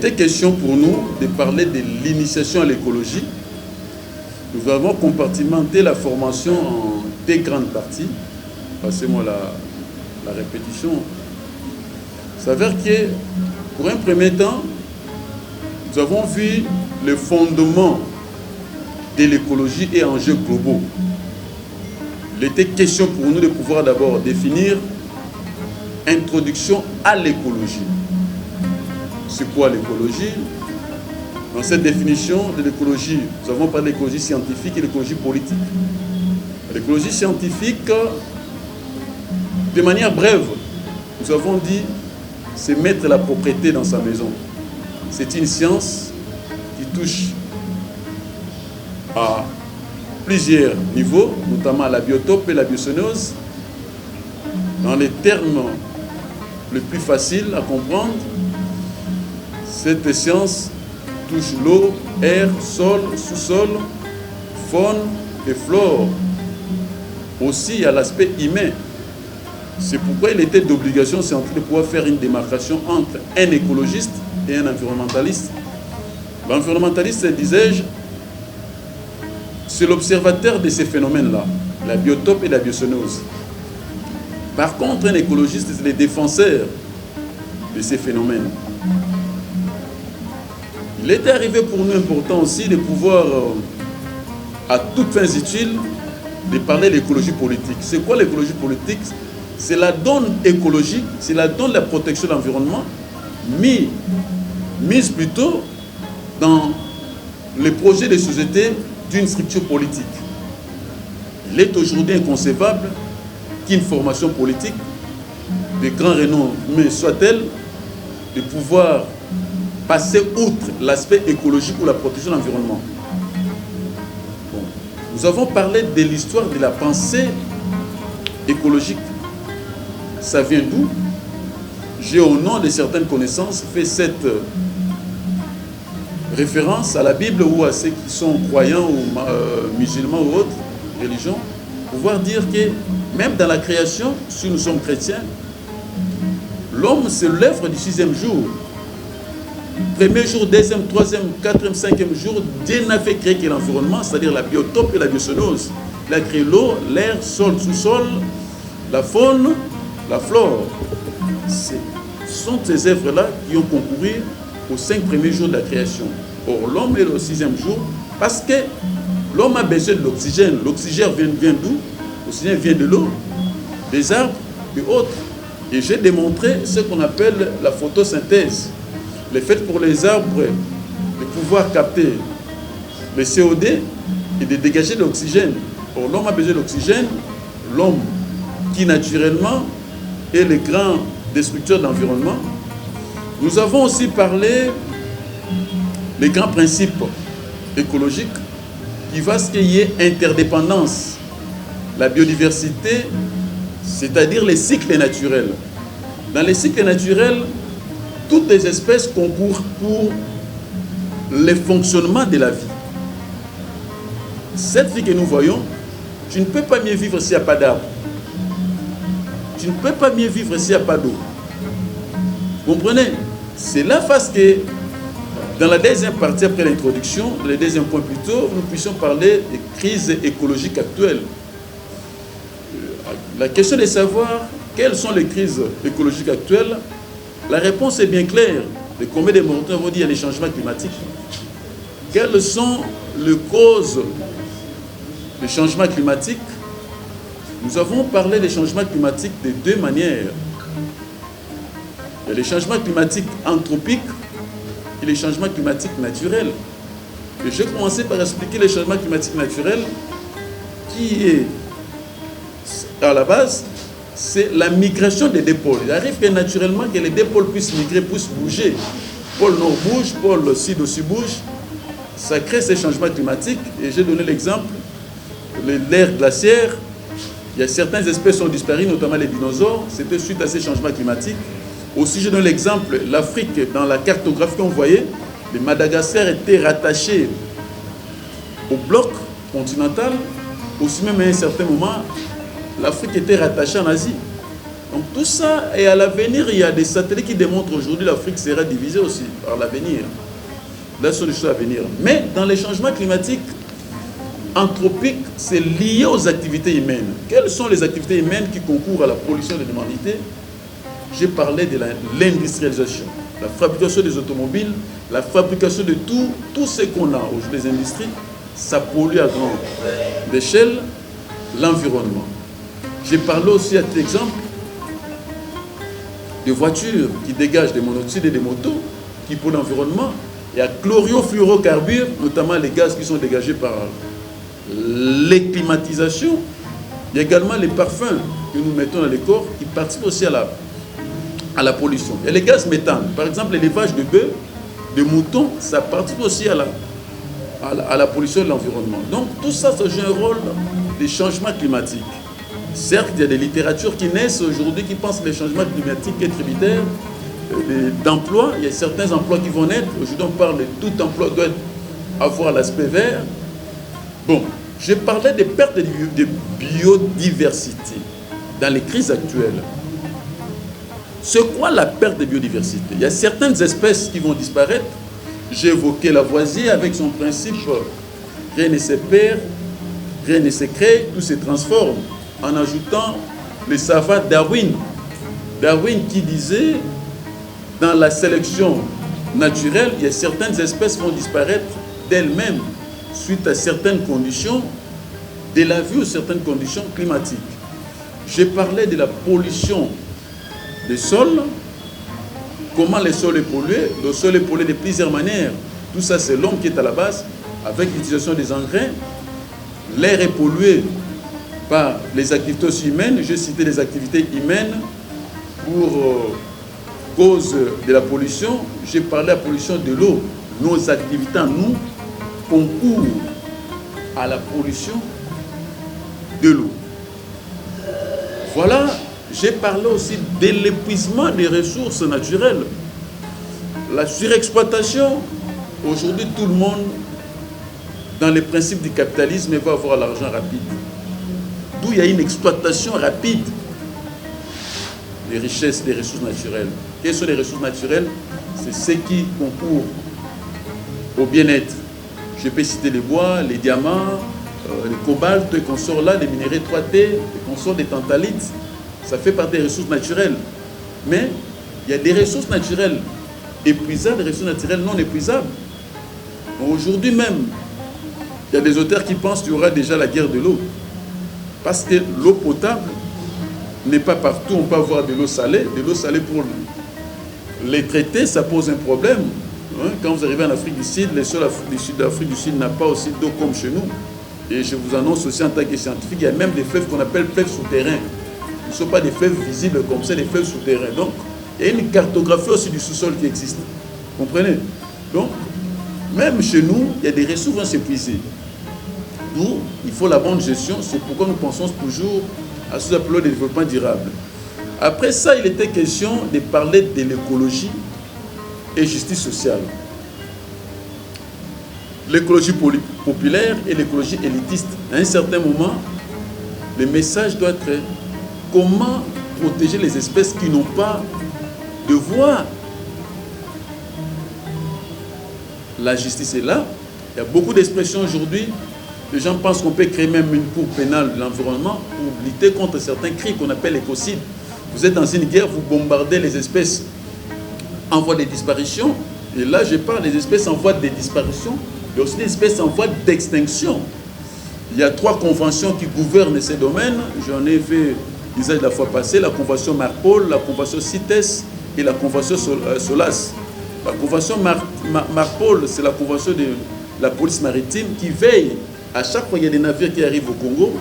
était question pour nous de parler de l'initiation à l'écologie. Nous avons compartimenté la formation en deux grandes parties. Passez-moi la répétition. Ça s'avère que, pour un premier temps, nous avons vu le fondement de l'écologie et enjeux globaux. Il était question pour nous de pouvoir d'abord définir introduction à l'écologie. C'est quoi l'écologie? Dans cette définition de l'écologie, nous avons parlé de l'écologie scientifique et l'écologie politique. L'écologie scientifique, de manière brève, nous avons dit, c'est mettre la propriété dans sa maison. C'est une science qui touche à plusieurs niveaux, notamment à la biotope et la biocénose. Dans les termes les plus faciles à comprendre, cette science touche l'eau, air, sol, sous-sol, faune et flore. Aussi à l'aspect humain. C'est pourquoi il était d'obligation scientifique de pouvoir faire une démarcation entre un écologiste et un environnementaliste. L'environnementaliste, disais-je, c'est l'observateur de ces phénomènes-là, la biotope et la biocénose. Par contre, un écologiste, c'est le défenseur de ces phénomènes. Il était arrivé pour nous important aussi de pouvoir, à toutes fins utiles, de parler de l'écologie politique. C'est quoi l'écologie politique? C'est la donne écologique, c'est la donne de la protection de l'environnement, mise plutôt dans les projets de société d'une structure politique. Il est aujourd'hui inconcevable qu'une formation politique de grand renom, mais soit-elle, de pouvoir passer outre l'aspect écologique ou la protection de l'environnement. Bon. Nous avons parlé de l'histoire de la pensée écologique. Ça vient d'où? J'ai, au nom de certaines connaissances, fait cette référence à la Bible ou à ceux qui sont croyants ou musulmans ou autres religions, pour pouvoir dire que même dans la création, si nous sommes chrétiens, l'homme, c'est l'œuvre du 6e jour. Premier jour, deuxième, troisième, quatrième, cinquième jour, Dieu n'a fait créer que l'environnement, c'est-à-dire la biotope et la biocénose. Il a créé l'eau, l'air, sol, sous-sol, la faune, la flore. Ce sont ces œuvres-là qui ont concouru aux 5 premiers jours de la création. Or, l'homme est au 6e jour parce que l'homme a besoin de l'oxygène. L'oxygène vient d'où? L'oxygène vient de l'eau, des arbres et autres. Et j'ai démontré ce qu'on appelle la photosynthèse. Le fait pour les arbres de pouvoir capter le CO2 et de dégager de l'oxygène. Or, l'homme a besoin d'oxygène. L'homme qui naturellement est le grand destructeur de l'environnement. Nous avons aussi parlé des grands principes écologiques qui va ce qu'il y ait interdépendance. La biodiversité, c'est-à-dire les cycles naturels. Dans les cycles naturels, toutes les espèces concourent pour le fonctionnement de la vie. Cette vie que nous voyons, tu ne peux pas mieux vivre s'il n'y a pas d'arbres. Tu ne peux pas mieux vivre s'il n'y a pas d'eau. Vous comprenez? C'est là parce que dans la deuxième partie, après l'introduction, le deuxième point plutôt, nous puissions parler des crises écologiques actuelles. La question est de savoir quelles sont les crises écologiques actuelles. La réponse est bien claire. Les combien de montants vont dire les changements climatiques. Quelles sont les causes des changements climatiques? Nous avons parlé des changements climatiques de deux manières. Il y a les changements climatiques anthropiques et les changements climatiques naturels. Et je vais commencer par expliquer les changements climatiques naturels qui est, à la base, c'est la migration des deux pôles. Il arrive que naturellement que les deux pôles puissent migrer, puissent bouger. Pôle nord bouge, pôle sud aussi bouge. Ça crée ces changements climatiques. Et j'ai donné l'exemple, l'ère glaciaire. Il y a certaines espèces qui ont disparu, notamment les dinosaures. C'était suite à ces changements climatiques. Aussi, je donne l'exemple, l'Afrique, dans la cartographie qu'on voyait, le Madagascar était rattaché au bloc continental. Aussi, même à un certain moment, l'Afrique était rattachée en Asie. Donc tout ça, et à l'avenir, il y a des satellites qui démontrent aujourd'hui l'Afrique sera divisée aussi par l'avenir. Là, ce sont des choses à venir. Mais dans les changements climatiques anthropiques, c'est lié aux activités humaines. Quelles sont les activités humaines qui concourent à la pollution de l'humanité? J'ai parlé de l'industrialisation, la fabrication des automobiles, la fabrication de tout ce qu'on a aujourd'hui, les industries, ça pollue à grande échelle l'environnement. J'ai parlé aussi à cet exemple de voitures qui dégagent des monoxydes et des motos qui polluent l'environnement. Il y a chlorofluorocarbures, notamment les gaz qui sont dégagés par les climatisations. Il y a également les parfums que nous mettons dans les corps qui participent aussi à la pollution. Il y a les gaz méthane. Par exemple, l'élevage de bœufs, de moutons, ça participe aussi à la pollution de l'environnement. Donc tout ça, ça joue un rôle des changements climatiques. Certes, il y a des littératures qui naissent aujourd'hui qui pensent que les changements climatiques sont tributaires d'emplois. Il y a certains emplois qui vont naître. Aujourd'hui, on parle de tout emploi doit avoir l'aspect vert. Bon, je parlais des pertes de biodiversité dans les crises actuelles. C'est quoi la perte de biodiversité? Il y a certaines espèces qui vont disparaître. J'ai évoqué Lavoisier avec son principe rien ne se perd, rien ne se crée, tout se transforme, en ajoutant le savant Darwin. Darwin qui disait, dans la sélection naturelle, il y a certaines espèces qui vont disparaître d'elles-mêmes suite à certaines conditions de la vie ou certaines conditions climatiques. J'ai parlé de la pollution des sols, comment le sol est pollué. Le sol est pollué de plusieurs manières. Tout ça, c'est l'homme qui est à la base, avec l'utilisation des engrais. L'air est pollué par les activités aussi humaines. J'ai cité les activités humaines pour cause de la pollution. J'ai parlé de la pollution de l'eau. Nos activités, nous, concourent à la pollution de l'eau. Voilà. J'ai parlé aussi de l'épuisement des ressources naturelles. La surexploitation, aujourd'hui tout le monde, dans les principes du capitalisme, va avoir l'argent rapide. D'où il y a une exploitation rapide des richesses, des ressources naturelles. Quelles sont les ressources naturelles? C'est ce qui concourent au bien-être. Je peux citer les bois, les diamants, les cobaltes, et qu'on sort là, les minéraux 3T, et qu'on sort des tantalite. Ça fait partie des ressources naturelles. Mais il y a des ressources naturelles épuisables, des ressources naturelles non épuisables. Aujourd'hui même, il y a des auteurs qui pensent qu'il y aura déjà la guerre de l'eau. Parce que l'eau potable n'est pas partout. On peut avoir de l'eau salée. De l'eau salée pour les traiter, ça pose un problème. Quand vous arrivez en Afrique du Sud, les sols du sud d'Afrique du Sud n'a pas aussi d'eau comme chez nous. Et je vous annonce aussi en tant que scientifique, il y a même des fleuves qu'on appelle fleuves souterrains. Ce ne sont pas des fleuves visibles comme ça, des fleuves souterrains. Donc, il y a une cartographie aussi du sous-sol qui existe. Vous comprenez? Donc, même chez nous, il y a des ressources qui vont s'épuiser. D'où il faut la bonne gestion. C'est pourquoi nous pensons toujours à ce qu'on appelle le développement durable. Après ça, il était question de parler de l'écologie et justice sociale. L'écologie populaire et l'écologie élitiste. À un certain moment, le message doit être comment protéger les espèces qui n'ont pas de voix. La justice est là. Il y a beaucoup d'expressions aujourd'hui. Les gens pensent qu'on peut créer même une cour pénale de l'environnement pour lutter contre certains crimes qu'on appelle écocides. Vous êtes dans une guerre, vous bombardez les espèces en voie de disparition. Et là, je parle des espèces en voie de disparition, mais aussi des espèces en voie d'extinction. Il y a 3 conventions qui gouvernent ces domaines. J'en ai fait usage la fois passée, la convention Marpol, la convention CITES et la convention SOLAS. La convention Marpol, c'est la convention de la police maritime qui veille à chaque fois qu'il y a des navires qui arrivent au Congo.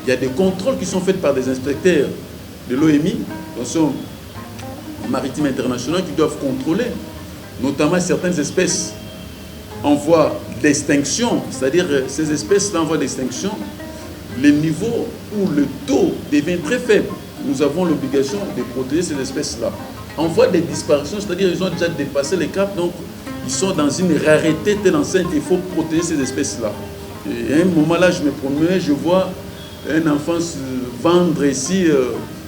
Il y a des contrôles qui sont faits par des inspecteurs de l'OMI, l'Organisation maritime internationale, qui doivent contrôler notamment certaines espèces en voie d'extinction, c'est-à-dire ces espèces en voie d'extinction, le niveau où le taux devient très faible. Nous avons l'obligation de protéger ces espèces-là. En voie de disparition, c'est-à-dire qu'ils ont déjà dépassé les caps, donc ils sont dans une rareté telle enceinte qu'il faut protéger ces espèces-là. Et à un moment là, je me promène, je vois un enfant se vendre ici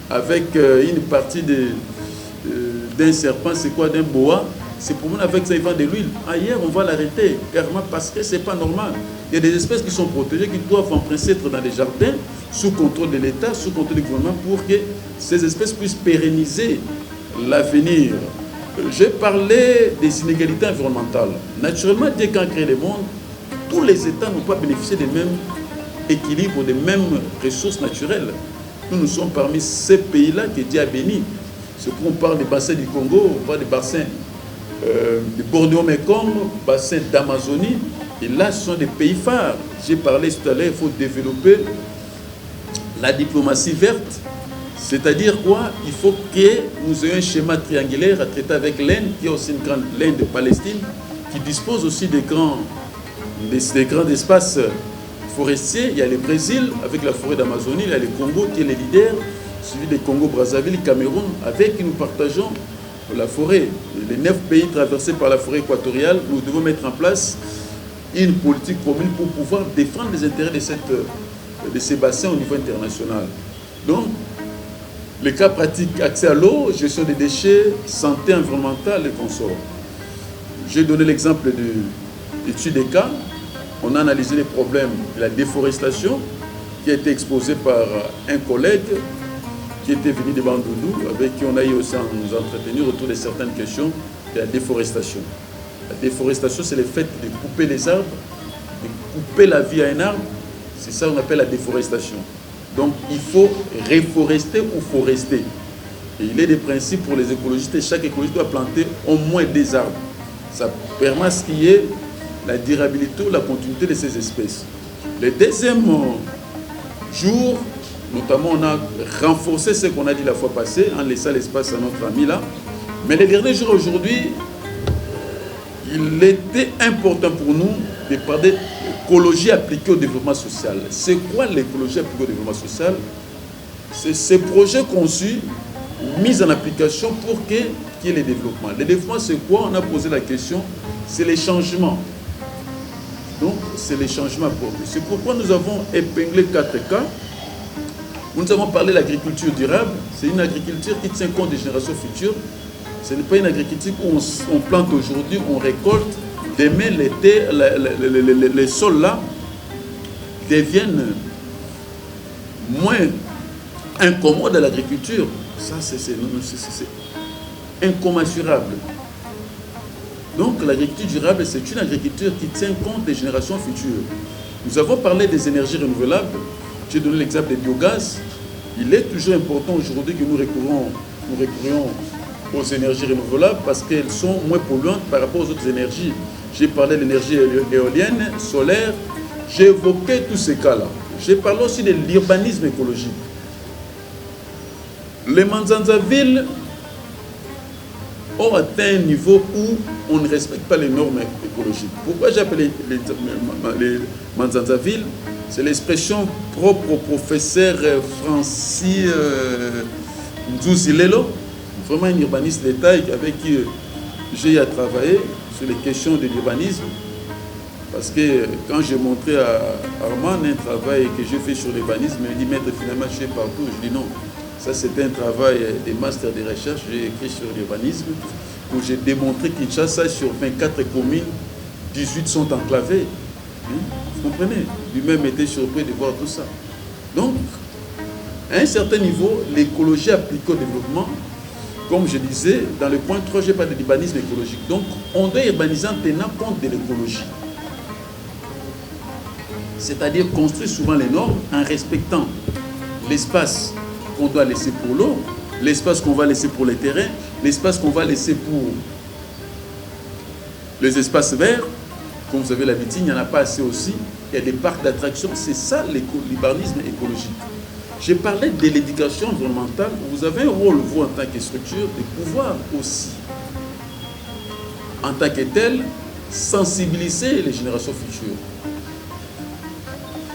avec une partie d'un serpent, c'est quoi, d'un boa, se promène avec ça, il vend de l'huile. Ailleurs, on va l'arrêter, carrément, parce que c'est pas normal. Il y a des espèces qui sont protégées, qui doivent en principe être dans les jardins, sous contrôle de l'État, sous contrôle du gouvernement, pour que ces espèces puissent pérenniser l'avenir. J'ai parlé des inégalités environnementales. Naturellement, dès qu'on crée le monde, tous les États n'ont pas bénéficié des mêmes équilibres, des mêmes ressources naturelles. Nous sommes parmi ces pays-là que Dieu a bénis. C'est pour on parle des bassins du Congo, on parle des bassins de Bornéo-Mekong, bassins d'Amazonie. Et là, ce sont des pays phares. J'ai parlé tout à l'heure, il faut développer la diplomatie verte. C'est-à-dire quoi? Il faut que nous ayons un schéma triangulaire à traiter avec l'Inde, qui est aussi une grande l'Inde de Palestine, qui dispose aussi des grands espaces forestiers. Il y a le Brésil avec la forêt d'Amazonie, il y a le Congo qui est le leader, suivi des Congo-Brazzaville, Cameroun, avec qui nous partageons la forêt. Les 9 pays traversés par la forêt équatoriale, nous devons mettre en place une politique commune pour pouvoir défendre les intérêts de ces bassins au niveau international. Donc, les cas pratiques, accès à l'eau, gestion des déchets, santé environnementale et consorts. J'ai donné l'exemple de l'étude des cas. On a analysé les problèmes de la déforestation qui a été exposé par un collègue qui était venu de Bandundu, avec qui on a eu aussi à nous entretenir autour de certaines questions de la déforestation. La déforestation, c'est le fait de couper les arbres, de couper la vie à un arbre. C'est ça qu'on appelle la déforestation. Donc, il faut reforester ou forester. Et il est des principes pour les écologistes et chaque écologiste doit planter au moins des arbres. Ça permet à ce qu'il y ait la durabilité ou la continuité de ces espèces. Le deuxième jour, notamment, on a renforcé ce qu'on a dit la fois passée en laissant l'espace à notre ami là. Mais les derniers jours aujourd'hui, il était important pour nous de parler d'écologie appliquée au développement social. C'est quoi l'écologie appliquée au développement social? C'est ces projets conçus, mis en application pour qu'il y ait le développement. Le développement, c'est quoi? On a posé la question, c'est les changements. Donc, c'est les changements apportés. C'est pourquoi nous avons épinglé 4 cas. Nous avons parlé de l'agriculture durable. C'est une agriculture qui tient compte des générations futures. Ce n'est pas une agriculture où on plante aujourd'hui, on récolte. Demain, les sols là deviennent moins incommodes à l'agriculture. Ça, c'est incommensurable. Donc, l'agriculture durable, c'est une agriculture qui tient compte des générations futures. Nous avons parlé des énergies renouvelables. J'ai donné l'exemple des biogaz. Il est toujours important aujourd'hui que nous récurrions aux énergies renouvelables parce qu'elles sont moins polluantes par rapport aux autres énergies. J'ai parlé de l'énergie éolienne, solaire. J'ai évoqué tous ces cas-là. J'ai parlé aussi de l'urbanisme écologique. Les Manzanza-villes ont atteint un niveau où on ne respecte pas les normes écologiques. Pourquoi j'ai appelé les Manzanza-villes? C'est l'expression propre au professeur Francis Nzuzilelo, vraiment un urbaniste d'État avec qui j'ai eu à travailler sur les questions de l'urbanisme. Parce que quand j'ai montré à Armand un travail que j'ai fait sur l'urbanisme, il m'a dit, maître, finalement, je suis partout. Je dis non. Ça, c'était un travail de master de recherche. J'ai écrit sur l'urbanisme où j'ai démontré que Kinshasa, sur 24 communes, 18 sont enclavées. Vous comprenez? Lui-même était surpris de voir tout ça. Donc, à un certain niveau, l'écologie appliquée au développement, comme je disais, dans le point 3, je n'ai pas de l'urbanisme écologique. Donc, on doit urbaniser en tenant compte de l'écologie. C'est-à-dire construire souvent les normes en respectant l'espace qu'on doit laisser pour l'eau, l'espace qu'on va laisser pour les terrains, l'espace qu'on va laisser pour les espaces verts. Comme vous avez l'habitude, il n'y en a pas assez aussi. Il y a des parcs d'attractions. C'est ça l'urbanisme écologique. J'ai parlé de l'éducation environnementale. Vous avez un rôle, vous, en tant que structure, de pouvoir aussi, en tant que tel, sensibiliser les générations futures.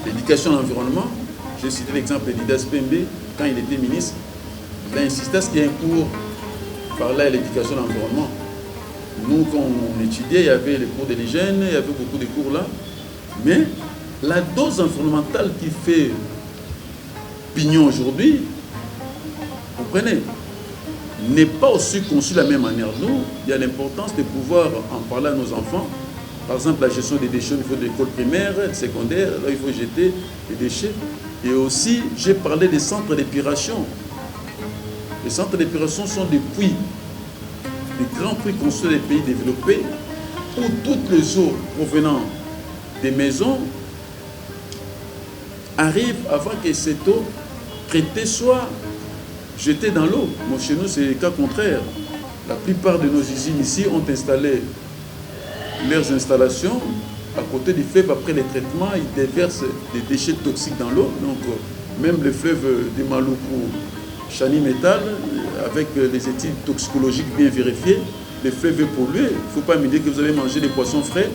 L'éducation à l'environnement, j'ai cité l'exemple d'Idas Pembe, quand il était ministre, il a insisté à ce qu'il y ait un cours par là à l'éducation à l'environnement. Nous, quand on étudiait, il y avait les cours de l'hygiène, il y avait beaucoup de cours là. Mais la dose environnementale qui fait pignon aujourd'hui, comprenez, n'est pas aussi conçu de la même manière. Nous, il y a l'importance de pouvoir en parler à nos enfants. Par exemple, la gestion des déchets au niveau de l'école primaire, secondaire, là il faut jeter les déchets. Et aussi, j'ai parlé des centres d'épuration. Les centres d'épuration sont des puits, des grands puits construits dans les pays développés, où toutes les eaux provenant des maisons arrivent avant que cette eau traitée soit jetée dans l'eau. Moi, chez nous, c'est le cas contraire. La plupart de nos usines ici ont installé leurs installations à côté du fleuve. Après les traitements, ils déversent des déchets toxiques dans l'eau. Donc, même le fleuve de Maluku, Chani Metal, avec les études toxicologiques bien vérifiées, le fleuve est pollué. Il ne faut pas me dire que vous avez mangé des poissons frais,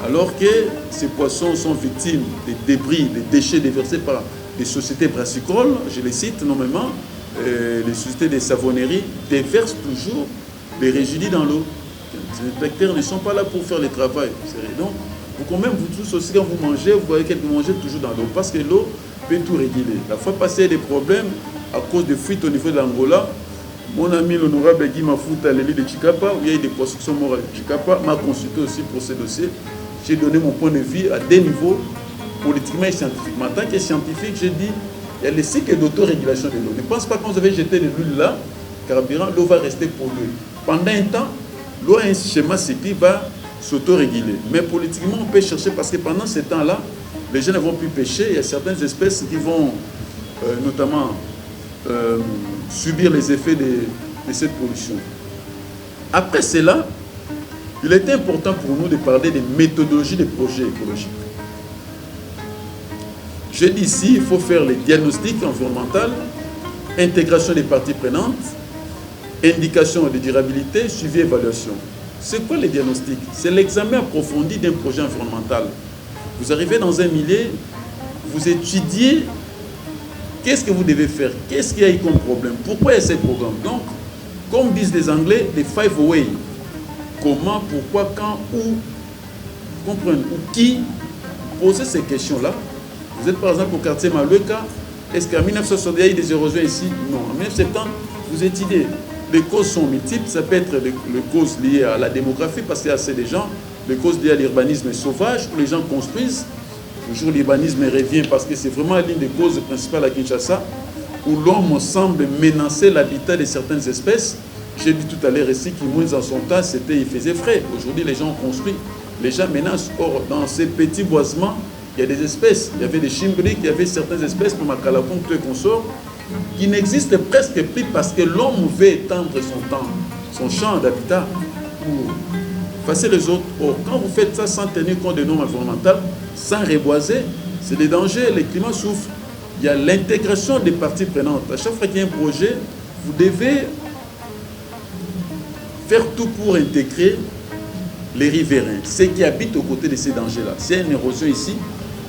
alors que ces poissons sont victimes des débris, des déchets déversés par des sociétés brassicoles, je les cite nommément, les sociétés de savonnerie déversent toujours des résidus dans l'eau. Les inspecteurs ne sont pas là pour faire le travail. Donc, quand même, vous tous aussi, quand vous mangez, vous voyez que vous mangez toujours dans l'eau, parce que l'eau peut tout réguler. La fois passée, il y a des problèmes à cause de fuites au niveau de l'Angola. Mon ami l'honorable Guy Mafuta, à l'île de Chikapa, où il y a eu des poissons qui sont morts à Chikapa, m'a consulté aussi pour ce dossier. J'ai donné mon point de vue à des niveaux, politiquement et scientifiquement. En tant que scientifique, j'ai dit, il y a les cycles d'autorégulation de l'eau. Ne pense pas quand vous avez jeté de l'huile là, carburant, l'eau va rester polluée. Pendant un temps, l'eau a un schéma qui va s'autoréguler. Mais politiquement, on peut chercher parce que pendant ce temps-là, les gens ne vont plus pêcher. Il y a certaines espèces qui vont notamment subir les effets de cette pollution. Après cela, il est important pour nous de parler des méthodologies des projets écologiques. Je dis ici, il faut faire les diagnostics environnementaux, intégration des parties prenantes, indication de durabilité, suivi et évaluation. C'est quoi les diagnostics? C'est l'examen approfondi d'un projet environnemental. Vous arrivez dans un milieu, vous étudiez qu'est-ce que vous devez faire, qu'est-ce qu'il y a eu comme problème, pourquoi il y a ces programmes. Donc, comme disent les Anglais, les 5 ways. Comment, pourquoi, quand, où, comprenez, ou qui, posez ces questions-là. Vous êtes par exemple au quartier Malueka, est-ce qu'en 1960 il y a eu des érosions ici? Non. En 1970, vous étudiez. Les causes sont multiples, ça peut être les causes liées à la démographie, parce qu'il y a assez de gens, les causes liées à l'urbanisme sauvage, où les gens construisent. Toujours l'urbanisme revient parce que c'est vraiment l'une des causes principales à Kinshasa, où l'homme semble menacer l'habitat de certaines espèces. J'ai dit tout à l'heure ici qu'il moins en son temps, il faisait frais. Aujourd'hui, les gens ont construit, les gens menacent. Or, dans ces petits boisements, il y a des espèces. Il y avait des chimbriques, il y avait certaines espèces comme Makalapon, tout et consort, qui n'existent presque plus parce que l'homme veut étendre son champ d'habitat pour effacer les autres. Or, quand vous faites ça sans tenir compte des normes environnementales, sans reboiser, c'est des dangers, les climats souffrent. Il y a l'intégration des parties prenantes. À chaque fois qu'il y a un projet, vous devez faire tout pour intégrer les riverains, ceux qui habitent aux côtés de ces dangers-là. S'il y a une érosion ici,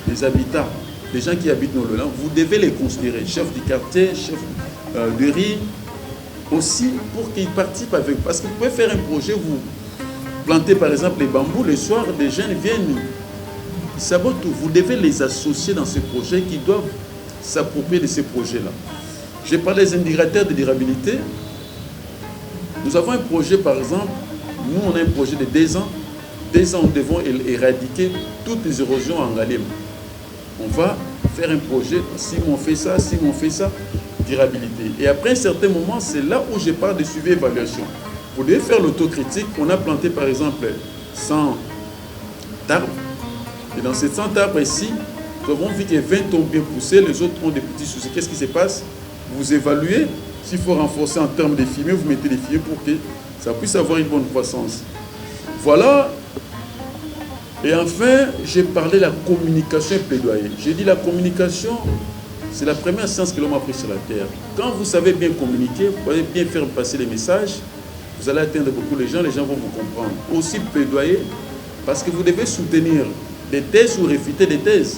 les habitats, les gens qui habitent dans le land, vous devez les considérer. Chef du quartier, chef de riz, aussi pour qu'ils participent avec. Parce que vous pouvez faire un projet, vous plantez par exemple les bambous, le soir, les jeunes viennent, ils sabotent tout. Vous devez les associer dans ces projets qui doivent s'approprier de ces projets-là. J'ai parlé des indicateurs de durabilité. Nous avons un projet, par exemple, nous on a un projet de 2 ans. 2 ans, nous devons éradiquer toutes les érosions en Galem. On va faire un projet, si on fait ça, durabilité. Et après un certain moment, c'est là où je parle de suivi et évaluation. Vous devez faire l'autocritique. On a planté par exemple 100 arbres. Et dans ces 100 arbres ici, nous avons vu que 20 ont bien poussé, les autres ont des petits soucis. Qu'est-ce qui se passe? Vous évaluez. S'il faut renforcer en termes de fumier, vous mettez des fumiers pour que ça puisse avoir une bonne croissance. Voilà. Et enfin, j'ai parlé de la communication et plaidoyer. J'ai dit la communication, c'est la première science que l'on m'a appris sur la Terre. Quand vous savez bien communiquer, vous pouvez bien faire passer les messages, vous allez atteindre beaucoup de gens vont vous comprendre. Aussi plaidoyer, parce que vous devez soutenir des thèses ou réfuter des thèses.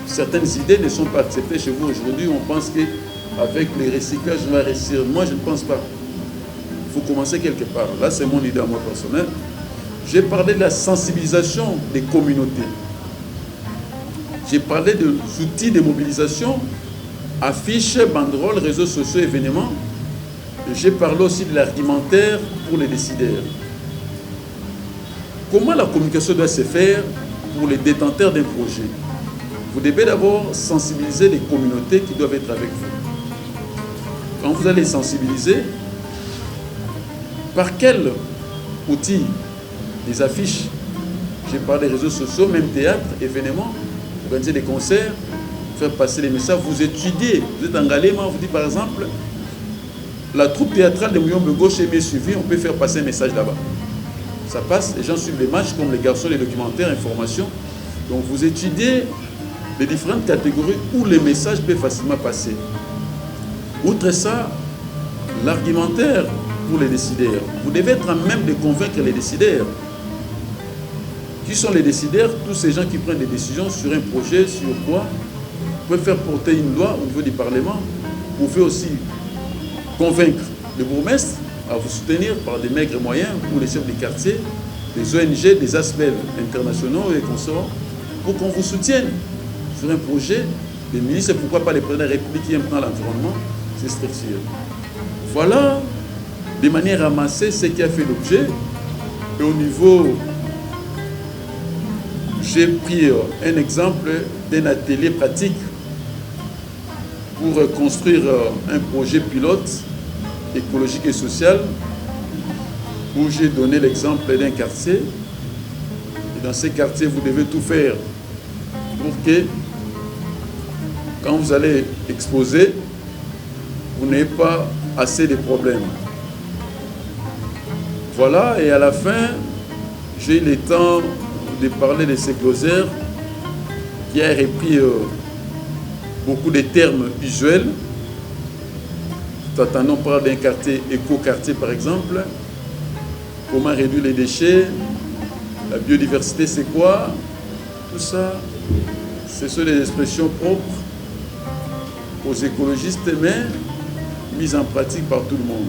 Certaines idées ne sont pas acceptées chez vous aujourd'hui. On pense qu'avec les recyclages, on va réussir. Moi, je ne pense pas. Il faut commencer quelque part. Là, c'est mon idée à moi personnelle. J'ai parlé de la sensibilisation des communautés. J'ai parlé des outils de mobilisation, affiches, banderoles, réseaux sociaux, événements. j'ai parlé aussi de l'argumentaire pour les décideurs. Comment la communication doit se faire pour les détenteurs d'un projet? Vous devez d'abord sensibiliser les communautés qui doivent être avec vous. Quand vous allez sensibiliser, par quel outil? Des affiches, j'ai parlé des réseaux sociaux, même théâtre, événements, organiser des concerts, faire passer les messages, vous étudiez, vous êtes en Galéma, vous dites par exemple, la troupe théâtrale de Mouyombe Gauche est bien suivie, on peut faire passer un message là-bas. Ça passe, les gens suivent les matchs comme les garçons, les documentaires, informations. Donc vous étudiez les différentes catégories où les messages peuvent facilement passer. Outre ça, l'argumentaire pour les décideurs. Vous devez être en même de convaincre les décideurs. Qui sont les décideurs? Tous ces gens qui prennent des décisions sur un projet, sur quoi? Vous pouvez faire porter une loi au niveau du Parlement. Vous pouvez aussi convaincre le bourgmestre à vous soutenir par des maigres moyens, ou les chefs des quartiers, des ONG, des aspects internationaux et consorts, pour qu'on vous soutienne sur un projet des ministres, et pourquoi pas les présidents de la République qui aiment tant l'environnement, c'est structuré. Voilà, de manière ramassée, ce qui a fait l'objet. Et au niveau, j'ai pris un exemple d'un atelier pratique pour construire un projet pilote écologique et social, où j'ai donné l'exemple d'un quartier. Et dans ces quartiers, vous devez tout faire pour que, quand vous allez exposer, vous n'ayez pas assez de problèmes. Voilà, et à la fin, j'ai eu le temps de parler de ces glossaires qui a repris beaucoup de termes usuels. Attendons par d'un quartier, éco-quartier par exemple. Comment réduire les déchets? La biodiversité, c'est quoi? Tout ça, ce sont des expressions propres aux écologistes, mais mises en pratique par tout le monde.